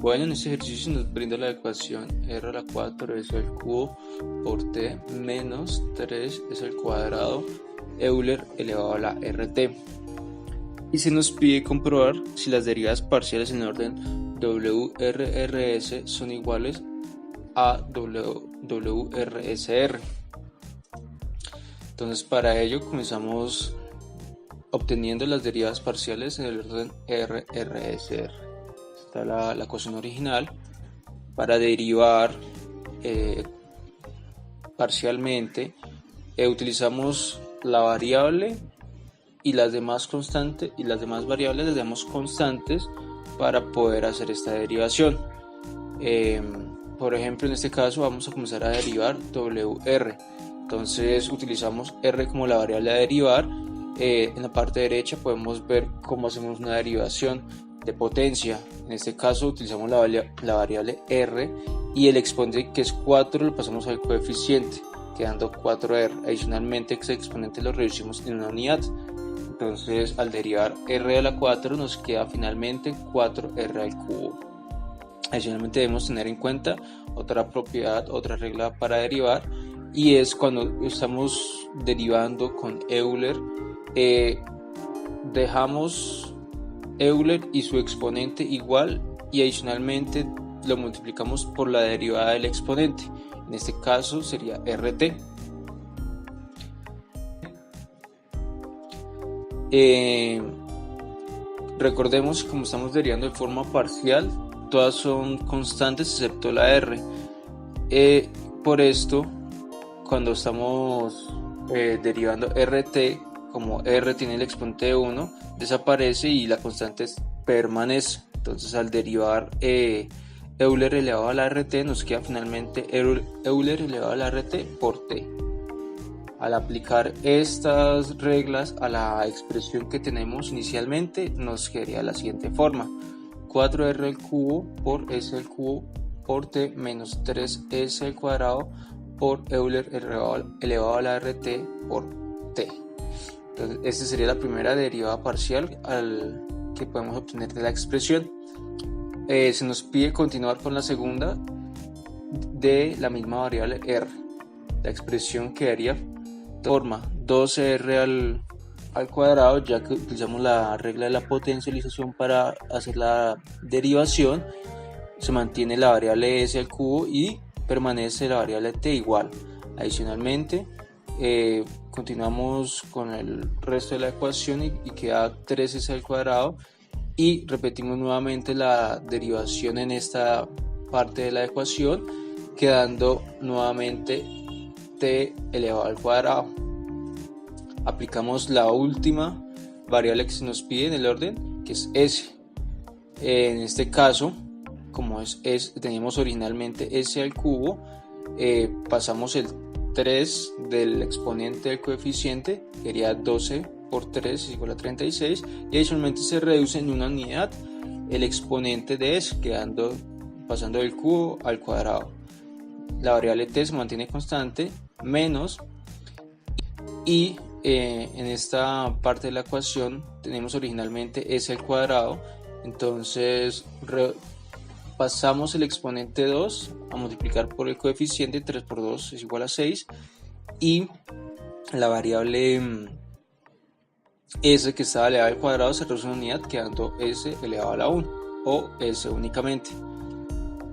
Bueno, en este ejercicio nos brinda la ecuación r a la 4 es al cubo por t menos 3 es al cuadrado Euler elevado a la rt. Y se nos pide comprobar si las derivadas parciales en orden WRRS son iguales a WRSR. Entonces, para ello comenzamos obteniendo las derivadas parciales en el orden RRSR. Está la ecuación original. Para derivar parcialmente utilizamos la variable y las demás constantes y las demás variables las damos constantes para poder hacer esta derivación. Por ejemplo, en este caso vamos a comenzar a derivar WR. Entonces utilizamos R como la variable a derivar. En la parte derecha podemos ver cómo hacemos una derivación de potencia. En este caso utilizamos la variable R y el exponente, que es 4, lo pasamos al coeficiente, quedando 4R. Adicionalmente, ese exponente lo reducimos en una unidad. Entonces, al derivar R a la 4 nos queda finalmente 4R al cubo. Adicionalmente, debemos tener en cuenta otra propiedad, otra regla para derivar, y es cuando estamos derivando con Euler, dejamos Euler y su exponente igual y adicionalmente lo multiplicamos por la derivada del exponente. En este caso sería RT. Recordemos que como estamos derivando de forma parcial, todas son constantes excepto la R. Por esto, cuando estamos derivando RT, como R tiene el exponente de 1, desaparece y la constante permanece. Entonces, al derivar Euler elevado a la RT, nos queda finalmente Euler elevado a la RT por T. Al aplicar estas reglas a la expresión que tenemos inicialmente, nos quedaría la siguiente forma: 4R al cubo por S al cubo por T menos 3S al cuadrado por Euler elevado a la RT por T. Entonces, esta sería la primera derivada parcial que podemos obtener de la expresión. Se nos pide continuar con la segunda de la misma variable R. La expresión quedaría de forma 12R al cuadrado, ya que utilizamos la regla de la potencialización para hacer la derivación. Se mantiene la variable S al cubo y permanece la variable T igual. Adicionalmente, continuamos con el resto de la ecuación y queda 3S al cuadrado, y repetimos nuevamente la derivación en esta parte de la ecuación, quedando nuevamente T elevado al cuadrado. Aplicamos la última variable que se nos pide en el orden, que es S. En este caso, como teníamos originalmente S al cubo, pasamos el 3 del exponente del coeficiente, que sería 12 por 3 es igual a 36, y adicionalmente se reduce en una unidad el exponente de S, pasando del cubo al cuadrado. La variable T se mantiene constante, menos, y en esta parte de la ecuación tenemos originalmente S al cuadrado. Entonces pasamos el exponente 2 a multiplicar por el coeficiente, 3 por 2 es igual a 6, y la variable S, que estaba elevada al cuadrado, se reduce en unidad, quedando S elevado a la 1 o S únicamente.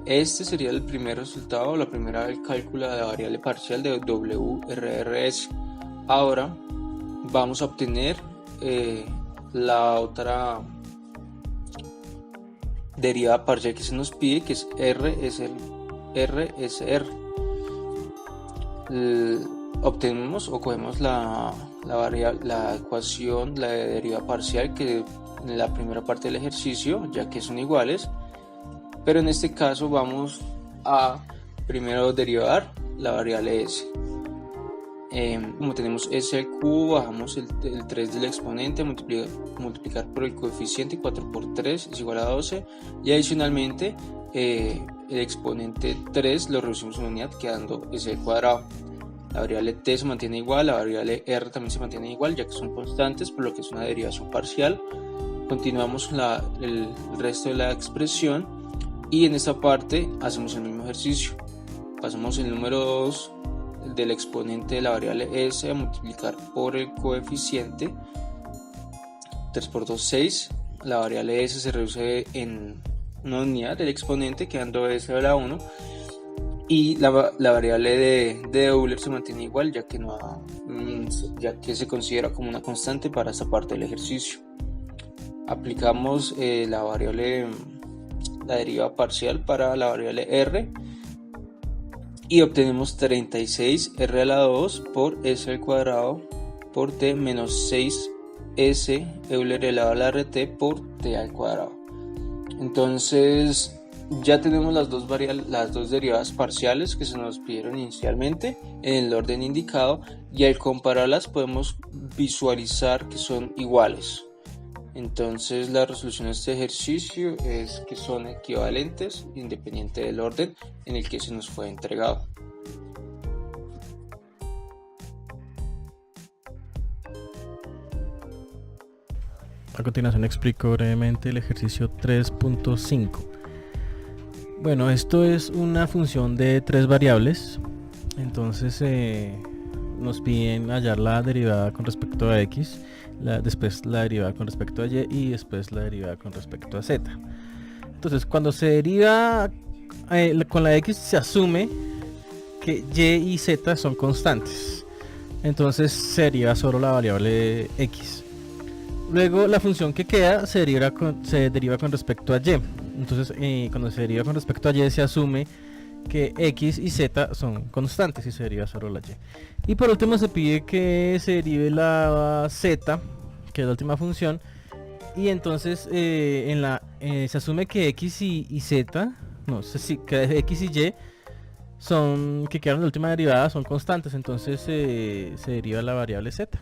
Este sería el primer resultado, la primera del cálculo de la variable parcial de WRRS. Ahora vamos a obtener la otra derivada parcial que se nos pide, que es RSR. Obtenemos o cogemos la ecuación, la derivada parcial que en la primera parte del ejercicio, ya que son iguales, pero en este caso vamos a primero derivar la variable S. Como tenemos S al cubo, bajamos el 3 del exponente, multiplicar por el coeficiente, 4 por 3 es igual a 12, y adicionalmente el exponente 3 lo reducimos en unidad, quedando S al cuadrado. La variable T se mantiene igual, la variable R también se mantiene igual, ya que son constantes, por lo que es una derivación parcial. Continuamos el resto de la expresión. y en esta parte hacemos el mismo ejercicio. Pasamos el número 2 del exponente de la variable s a multiplicar por el coeficiente. 3 por 2, 6. La variable s se reduce en una unidad del exponente, quedando s a la 1. Y la variable de Euler se mantiene igual, ya que se considera como una constante para esta parte del ejercicio. Aplicamos la deriva parcial para la variable r y obtenemos 36 r a la 2 por s al cuadrado por t menos 6s Euler elevado a la rt por t al cuadrado. Entonces ya tenemos las dos derivadas parciales que se nos pidieron inicialmente en el orden indicado, y al compararlas podemos visualizar que son iguales. Entonces la resolución de este ejercicio es que son equivalentes independiente del orden en el que se nos fue entregado. A continuación explico brevemente el ejercicio 3.5. Bueno, esto es una función de 3 variables. Entonces nos piden hallar la derivada con respecto a x, después la derivada con respecto a y y después la derivada con respecto a z. Entonces cuando se deriva con la x, se asume que y y z son constantes. Entonces se deriva solo la variable x. Luego la función que queda se deriva con respecto a y. Entonces cuando se deriva con respecto a y, se asume que x y z son constantes y se deriva solo la y. Y por último se pide que se derive la z, que es la última función, y entonces se asume que x y z, que x y y que quedaron en la última derivada son constantes, entonces se deriva la variable z.